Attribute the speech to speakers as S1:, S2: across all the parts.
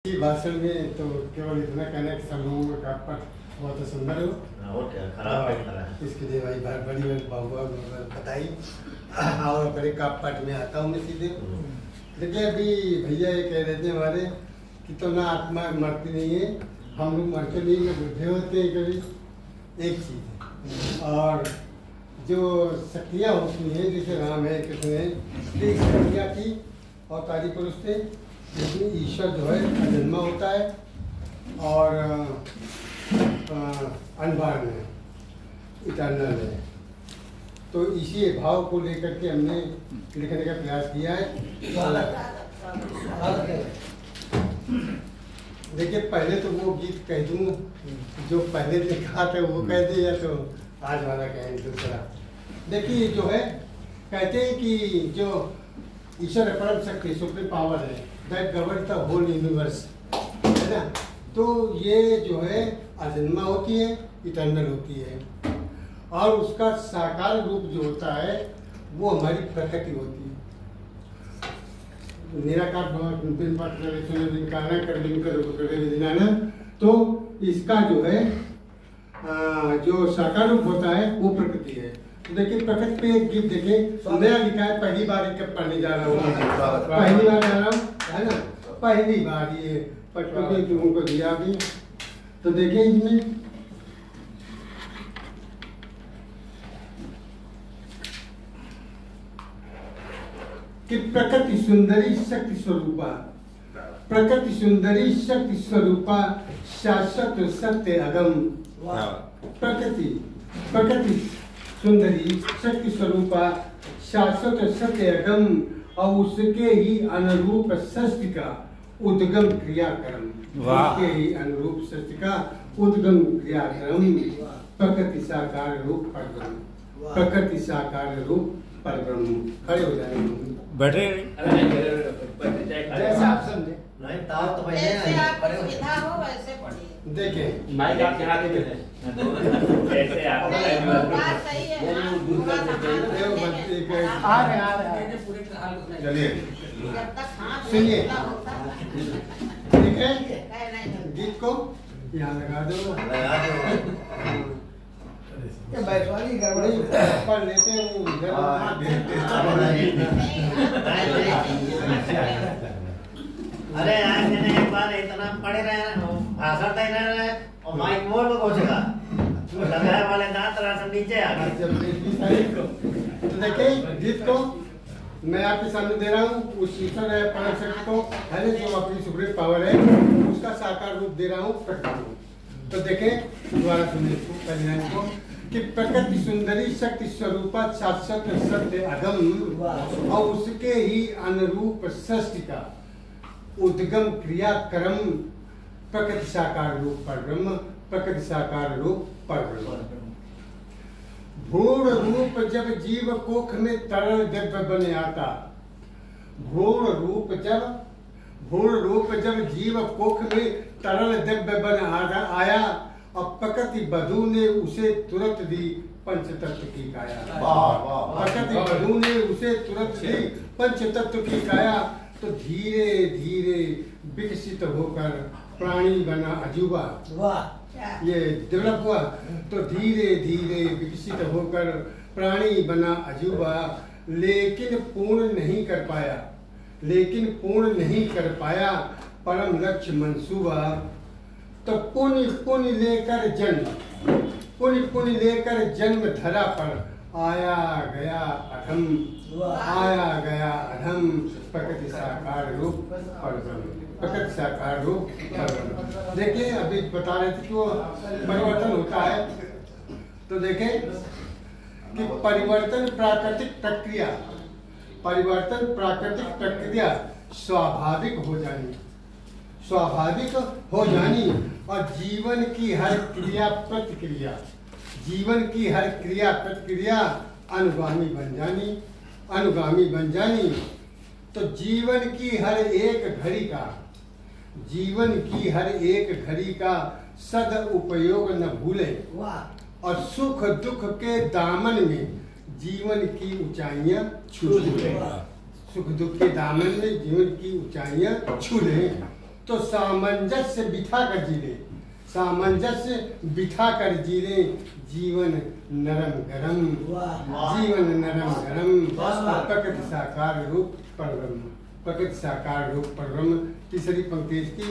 S1: भाषण में तो केवल इतना कहना कि सब लोगों का पट बहुत सुंदर हो
S2: और क्या खराब है
S1: इसके लिए भाई बड़ी बहुआ बताई और अपने का पट में आता हूँ मैं सीधे। देखिए अभी भैया ये कह रहे थे हमारे कि तो ना आत्मा मरती नहीं है, हम लोग मरते नहीं है, बुढ़े होते हैं कभी। एक चीज़ है और जो शक्तियाँ होती हैं जैसे राम है कृष्ण है, ये शक्तियाँ की और कार्य पुरुष थे, लेकिन ईश्वर जो है अजन्मा होता है और अनबान है, इटर्नल है। तो इसी भाव को लेकर के हमने लिखने का प्रयास किया है। देखिए पहले तो वो गीत कह दूँ जो पहले लिखा था वो कह दे, या तो आज वाला कहें दूसरा। देखिए जो है कहते हैं कि जो ईश्वर परम शक्ति सुप्रीम पावर है that govern the whole universe, है ना। तो ये जो है अजन्मा होती है, इटर्नल होती है, और उसका साकार रूप जो होता है वो हमारी प्रकृति होती है। निराकार तो इसका जो है जो साकार रूप होता है वो प्रकृति है। तो देखिए प्रकृति पे एक गीत देखे नया लिखा है, पहली बार एक पढ़ने जा रहा हूँ, पहली बार जा रहा हूँ, है ना, पहली बार ये पटना तुमको दिया भी। तो देखिए इसमें कि प्रकृति सुंदरी शक्ति स्वरूपा, प्रकृति सुंदरी शक्ति स्वरूपा शाश्वत सत्य अगम। प्रकृति सुंदरी शक्ति स्वरूपा शाश्वत सत्य अगम और उसके ही अनुरूप सृष्टि का उद्गम क्रियाक्रम, उसके ही अनुरूप सृष्टि का उद्गम क्रियाक्रम प्रकृति साकार रूप परब्रह्म, प्रकृति साकार रूप परब्रह्म। खड़े हो जाएंगे,
S3: बैठे
S1: जैसे आप समझे।
S2: नहीं तार तो पहले
S4: सीधा हो वैसे पढ़िए।
S1: देखें
S5: माइक आपके हाथ में है, ऐसे आप
S4: बात सही है।
S1: आ रहे
S2: चलिए
S4: जब तक हाथ
S1: सुनिए। ठीक है,
S4: नहीं
S1: गीत को यहाँ लगा दो,
S6: ये बैठवाली गड़बड़ी
S1: पढ़ लेते हैं वो इधर।
S2: अरे यार मैंने एक बार इतना पढ़े रहे भाषण दे रहे और माइक मोड़ में पहुंचेगा लगाए वाले दांत राशन नीचे आ गए।
S1: तो देखिए गीत को मैं आपके सामने दे रहा हूँ, उस ईश्वर है परम शक्ति को, है ना, जो अपनी सुप्रीम पावर है उसका साकार रूप दे रहा हूँ प्रकृति को। तो देखें दोबारा सुनिए पहली लाइन को कि प्रकृति सुंदरी शक्ति स्वरूपा शाश्वत सत्य अगम और उसके ही अनुरूप सृष्टि का उद्गम क्रियाक्रम प्रकृति साकार रूप परब्रह्म, प्रकृति साकार रूप परब्रह्म। भ्रूण रूप जब जीव कोख में तरल दिव्य बन आता, भ्रूण रूप जब जीव कोख में तरल दिव्य बन आया और प्रकृति बधू ने उसे तुरंत दी पंचतत्व की काया। प्रकृति बधू ने उसे तुरंत दी पंचतत्व की काया। तो धीरे धीरे विकसित होकर प्राणी बना अजूबा, ये डेवलप हुआ। तो धीरे धीरे विकसित होकर प्राणी बना अजूबा, लेकिन पूर्ण नहीं कर पाया परम लक्ष्य मंसूबा। तो पुण्य लेकर जन्म धरा पर आया गया अधम प्रकृति साकार रूप परब्रह्म, प्रकृति साकार रूप परब्रह्म। देखिए अभी बता रहे थे कि वो परिवर्तन होता है। तो देखें कि परिवर्तन प्राकृतिक प्रक्रिया स्वाभाविक हो जानी और जीवन की हर क्रिया प्रतिक्रिया अनुगामी बन जानी। तो जीवन की हर एक घड़ी का सदुपयोग न भूले और सुख दुख के दामन में जीवन की ऊंचाइयां छू ले। सुख दुख के दामन में जीवन की ऊंचाइयां छू ले। तो सामंजस्य बिठा कर जी ले, सामंजस्य बिठा कर जी ले, जीवन नरम गरम, जीवन नरम गरम, प्रकृति साकार रूप परब्रह्म, प्रकृति साकार रूप परब्रह्म। तीसरी पंक्ति इसकी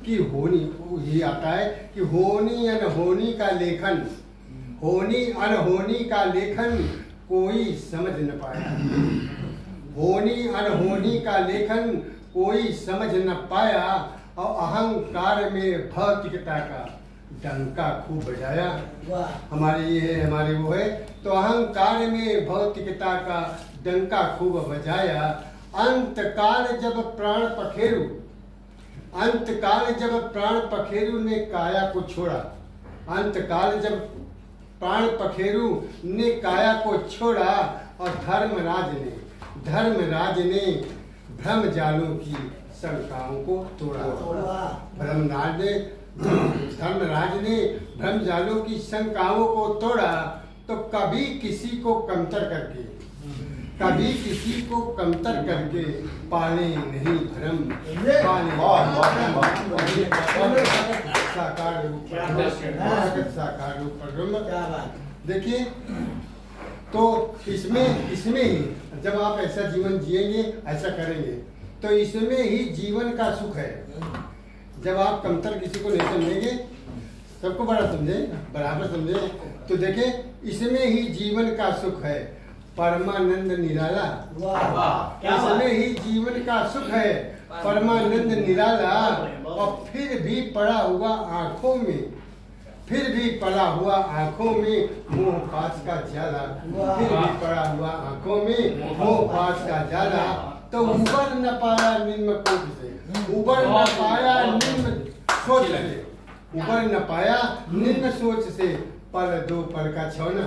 S1: कि होनी, ये आता है कि होनी अनहोनी का लेखन, होनी अनहोनी का लेखन कोई समझ न पाया, होनी अनहोनी का लेखन कोई समझ न पाया, और अहंकार में भौतिकता का डंका खूब बजाया। हमारे ये है, हमारे वो है, तो अहंकार में भौतिकता का डंका खूब बजाया। अंतकाल जब प्राण पखेरु, अंतकाल जब प्राण पखेरु ने काया को छोड़ा, अंतकाल जब प्राण पखेरु ने काया को छोड़ा, और धर्मराज ने भ्रम जालों की शंकाओं को तोड़ा। धर्मराज ने भ्रम जालों की शंकाओं को तोड़ा, तो कभी किसी को कमतर करके, कभी किसी को कमतर करके पाले नहीं भरम, पाले साकार रूप परब्रह्म। देखिए, तो इसमें ही जब आप ऐसा जीवन जिएंगे, ऐसा करेंगे, तो इसमें ही जीवन का सुख है। जब आप कमतर किसी को नहीं समझेंगे, सबको बड़ा समझे, बराबर समझे, तो देखें इसमें ही जीवन का सुख है। परमानंद निराला, इसमें ही जीवन का सुख है, परमानंद निराला। और फिर भी पड़ा हुआ आंखों में, फिर भी पड़ा हुआ आंखों में मोह पास का जाला, फिर भी पड़ा हुआ आंखों में मोह पास का जाला। तो उबर न पाया निम्न कोट से, उबर न पाया निम्न सोच से, उबर न पाया निम्न सोच से, पल दो पल का छौना,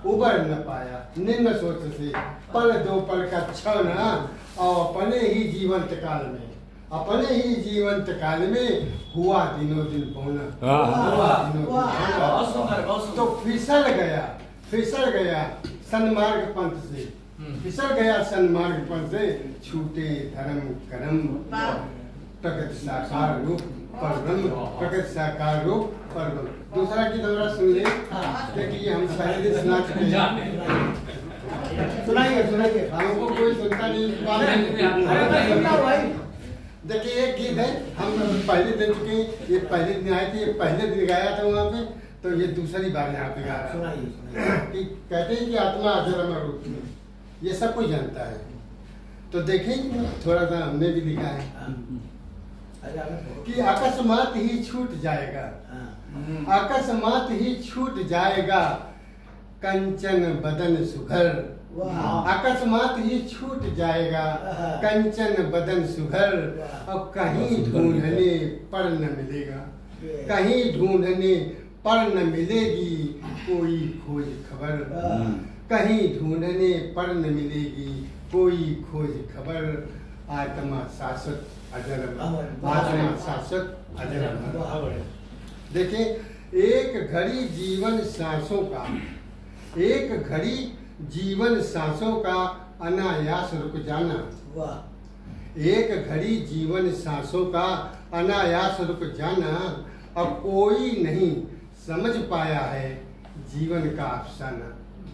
S1: उबर न पाया निम्न सोच से, पल दो पल का छौना। और अपने ही जीवंत काल में, अपने ही जीवंत काल में हुआ दिनों दिन पौना, तो फिसल गया सन्मार्ग पंथ से, फिसल गया सन्मार्ग पंथ से, छूटे धर्म कर्म, प्रकृति साकार रूप परब्रह्म, प्रकृति साकार रूप परब्रह्म। दूसरा की दोबारा सुनिए, देखिए हम पहले दिन सुना चुके हैं, सुनाइए, हमको कोई सुनता नहीं। देखिए एक गीत है, हम पहले दिन चुके, ये पहले दिन आए थे, ये पहले दिन गाया था वहाँ पे, तो ये दूसरी बार यहाँ पे गा रहा है कि कहते हैं कि आत्मा अजर अमर रूप में, ये सब कोई जानता है। तो देखें थोड़ा सा हमने भी लिखा है कि अकस्मात ही छूट जाएगा, अकस्मात ही छूट जाएगा कंचन बदन सुघर, अकस्मात ही छूट जाएगा कंचन बदन सुघर। और कहीं ढूंढने पर न मिलेगा, कहीं ढूंढने पर न मिलेगी कोई खोज खबर, कहीं ढूंढने पर न मिलेगी कोई खोज खबर। आत्मा शाश्वत अजर अमर, आत्मा शाश्वत अजर अमर। देखिए एक घड़ी जीवन सांसों का, एक घड़ी जीवन सांसों का अनायास रुक जाना, एक घड़ी जीवन सांसों का अनायास रुक जाना। और कोई नहीं समझ पाया है जीवन का अफसाना,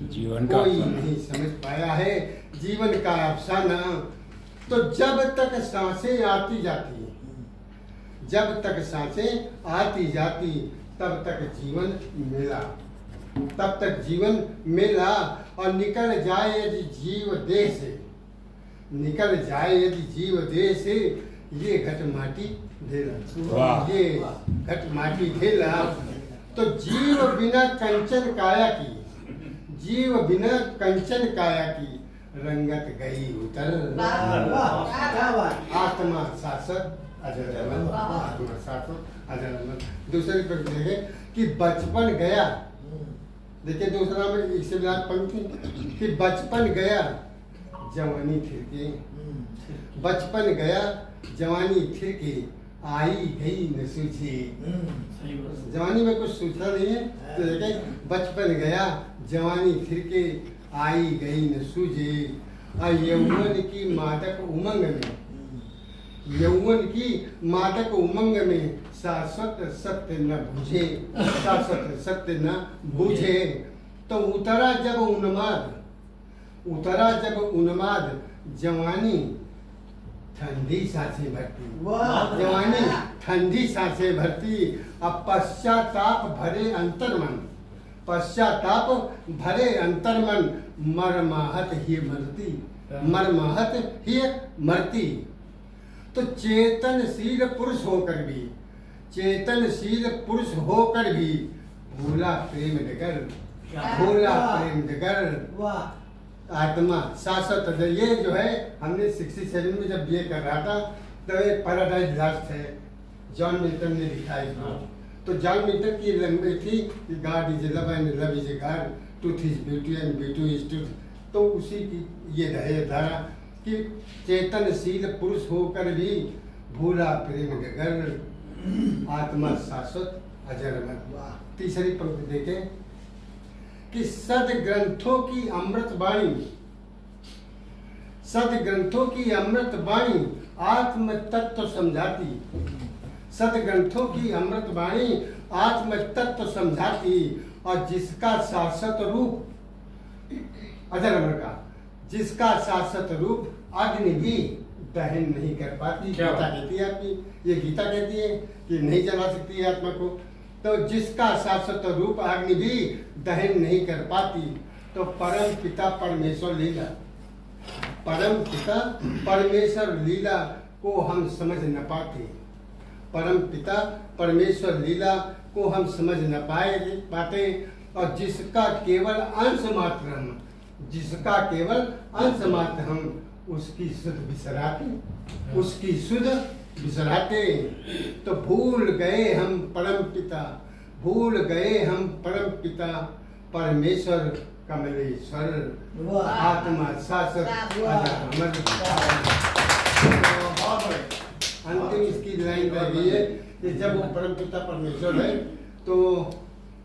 S3: जीवन का
S1: कोई नहीं समझ पाया है जीवन का अफसाना। तो जब तक सांसें आती जाती, जब तक सांसें आती जाती, तब तक जीवन मेला, तब तक जीवन मेला। और निकल जाए यदि जीव देह से, निकल जाए यदि जीव देह से, ये घट माटी ढेला, ये घट माटी ढेला। तो जीव बिना कंचन काया की, जीव बिना कंचन काया की रंगत गई उतर। आत्मा शाश्वत अजर अमर, आत्मा शाश्वत अजर अमर। दूसरी पर देखे कि बचपन गया, देखिए दूसरा में इससे पंक्ति कि बचपन गया जवानी फिर के, बचपन गया जवानी फिर के, आई गई न सूझी। जवानी में कुछ सूझता नहीं है, तो देखे बचपन गया जवानी फिर के, आई गई न सूझे। यौवन की मादक उमंग में, यौवन की मादक उमंग में शाश्वत सत्य न बुझे, शाश्वत सत्य न बुझे। तो उतरा जब उन्माद जवानी ठंडी सांसें भरती, जवानी ठंडी सांसें भरती। अब पश्चाताप भरे अंतर्मन मरमाहत ही मरती। तो चेतनशील पुरुष होकर भी भूला प्रेम डगर आत्मा शाश्वत। ये जो है हमने 67 में जब ये कर रहा था तो ये पैराडाइज लॉस्ट है, जॉन मिल्टन ने लिखा है इसको। तो जॉन मिल्टन की लंबी थी कि God is love and love is God, truth is beauty and beauty is truth. तो उसी की ये है धारा कि चेतनशील पुरुष होकर भी भूला प्रेम डगर, आत्मा शाश्वत अजर अमर। तीसरी पंक्ति देखें कि सदग्रंथों की अमृत वाणी आत्म तत्व समझाती। सदग्रंथों की अमृत वाणी आत्म तत्व समझाती। और जिसका शाश्वत रूप अजर अमर का, जिसका शाश्वत रूप अग्नि भी दहन नहीं कर पाती। गीता कहती है आपकी, ये गीता कहती है कि नहीं जला सकती है आत्मा को। तो जिसका शाश्वत रूप अग्नि भी दहन नहीं कर पाती। तो परम पिता परमेश्वर लीला को हम समझ न पाते। परम पिता परमेश्वर लीला को हम समझ न पाते। और जिसका केवल अंश मात्र हम उसकी सुध बिसराते। तो भूल गए हम परम पिता परमेश्वर कमलेश्वर, आत्मा शाश्वत अमर। अंतिम इसकी लाइन रह गई है कि जब वो परम पिता परमेश्वर है तो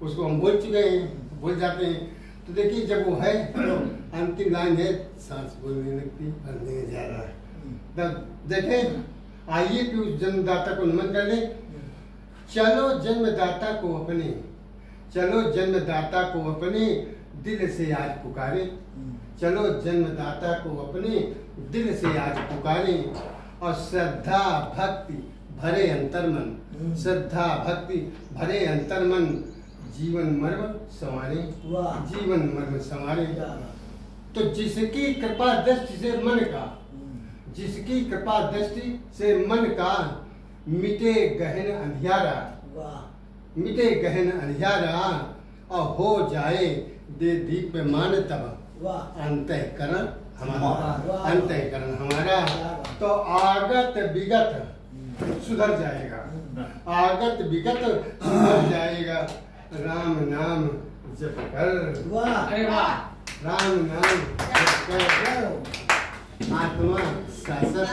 S1: उसको हम भूल चुके हैं, भूल जाते हैं। तो देखिए जब वो है तो अंतिम लाइन है, सांस बोलने लगती, भरने जा रहा है। तब देखें, आइए कि उस जन्मदाता को नमन कर ले। चलो जन्मदाता को अपने दिल से आज पुकारे। चलो जन्मदाता को अपने दिल से आज पुकारे। और श्रद्धा भक्ति भरे अंतर्मन जीवन मर्म संवारे। तो जिसकी कृपा दृष्टि से मन का मिटे गहन अंधियारा और हो जाए दे दीप्यमान तब अंतःकरण हमारा। तो आगत विगत सुधर जाएगा, राम नाम जप कर, राम नाम जप कर, आत्मा शाश्वत